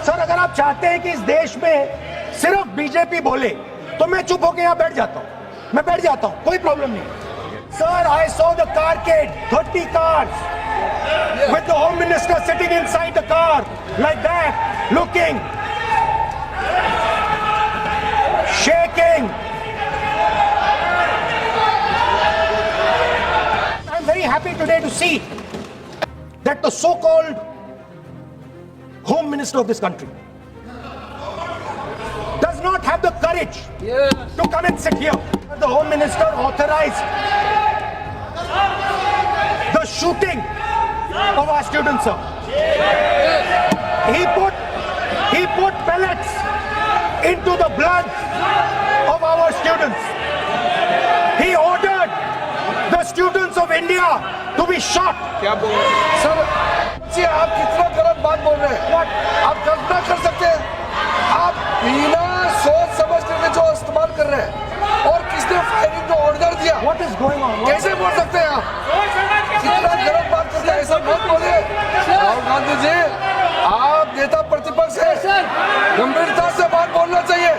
Sir अगर आप चाहते हैं कि इस देश में सिर्फ बीजेपी बोले तो मैं चुप होकर यहाँ बैठ जाता हूँ, मैं बैठ जाता हूँ, कोई प्रॉब्लम नहीं। Sir I saw the carcade 30 cars with the home minister sitting inside the car like that, looking, shaking. I'm very happy today to see that the so-called home minister of this country does not have the courage to come and sit here. The home minister authorized the shooting of our students, sir. He put pellets into the blood of our students. He ordered the students of India to be shot. क्या बोल रहे हैं sir? जी आप कितना गलत बात बोल रहे हैं। आप कल्पना कर सकते हैं, आप बिना सोच समझ करके जो इस्तेमाल कर रहे हैं और किसने फायरिंग का ऑर्डर दिया, What is going on? कैसे बोल सकते हैं आप? कितना गलत बात करते हैं, ऐसा मत बोले। राहुल गांधी जी, आप नेता प्रतिपक्ष हैं, गंभीरता से बात बोलना चाहिए।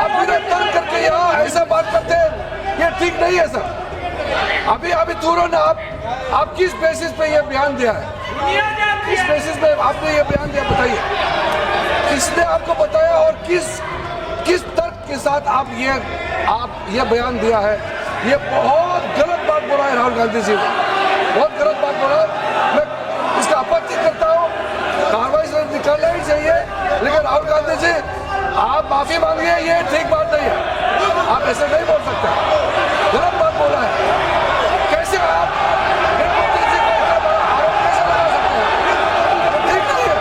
आप बिना तर्क करके यहाँ ऐसा बात करते हैं, ये ठीक नहीं है सर। अभी तुरंत आप किस बेसिस पे ये बयान दिया है? किस बेसिस पे आपने ये बयान दिया, बताइए। किसने आपको बताया और किस तर्क के साथ आप ये बयान दिया है? ये बहुत गलत बात बोला है राहुल गांधी जी ने, बहुत गलत बात बोला। मैं इसका आपत्ति करता हूँ, कार्रवाई से निकालना ही चाहिए, लेकिन राहुल गांधी जी आप माफी मांगिए, ये ठीक बात नहीं है। आप ऐसे नहीं बोल सकते, गलत बात बोला है। कैसे आप मुख्यमंत्री जी को इतना बड़ा आरोप कैसे लगा सकते हैं? ठीक नहीं है,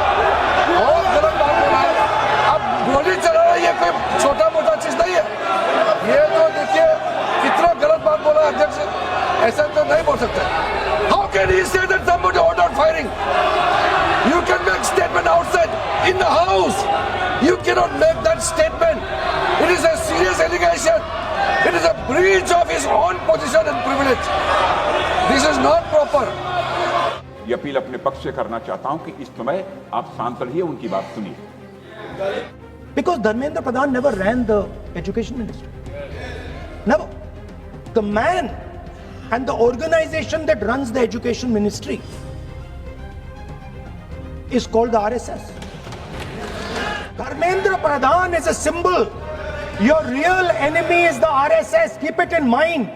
बहुत गलत बात बोला है। आप गोली चलाना ये कोई छोटा मोटा चीज नहीं है। ये तो देखिए कितना गलत बात बोला है अध्यक्ष, ऐसा तो नहीं बोल सकते। How can he say that somebody ordered firing? You can make statement outside in the house. You cannot make that statement. It is a serious allegation. It is a breach of his own position and privilege. This is not proper. ये appeal अपने पक्ष से करना चाहता हूं कि इस समय आप शांत रहिए, उनकी बात सुनिए। Because Dharmendra Pradhan never ran the education ministry. Never. The man and the organization that runs the education ministry is called the RSS. Dharmendra Pradhan is a symbol. Your real enemy is the RSS. Keep it in mind.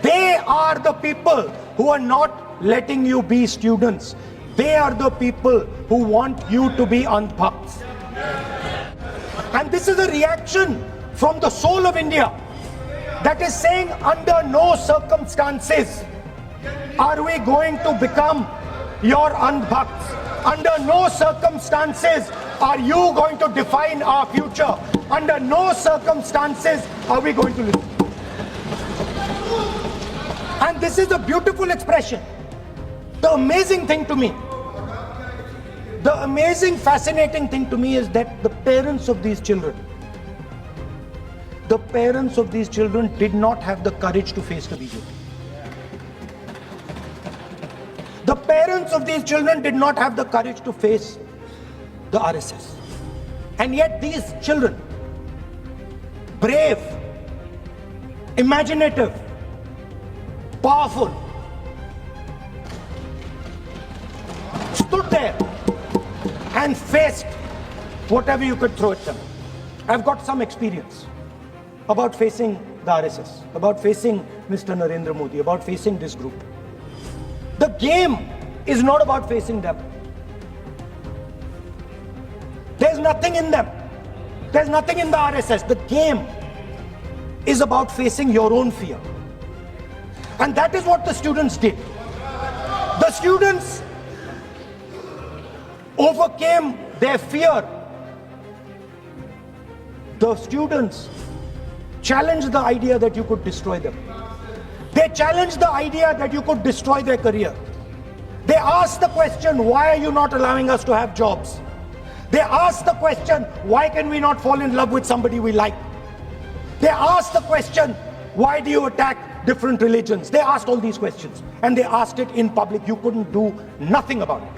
They are the people who are not letting you be students. They are the people who want you to be andhbhakts. And this is a reaction from the soul of India that is saying, under no circumstances are we going to become your andhbhakts. Under no circumstances are you going to define our future. Under no circumstances are we going to live. And this is a beautiful expression. The amazing thing to me, the amazing, fascinating thing to me is that the parents of these children did not have the courage to face the BJP. The parents of these children did not have the courage to face the RSS. And yet these children, brave, imaginative, powerful, stood there and faced whatever you could throw at them. I've got some experience about facing the RSS, about facing Mr. Narendra Modi, about facing this group. The game is not about facing them. There's nothing in them. There's nothing in the RSS. The game is about facing your own fear. And that is what the students did. The students overcame their fear. The students challenged the idea that you could destroy them. They challenged the idea that you could destroy their career. They asked the question, why are you not allowing us to have jobs? They asked the question, why can we not fall in love with somebody we like? They asked the question, why do you attack different religions? They asked all these questions, and they asked it in public. You couldn't do nothing about it.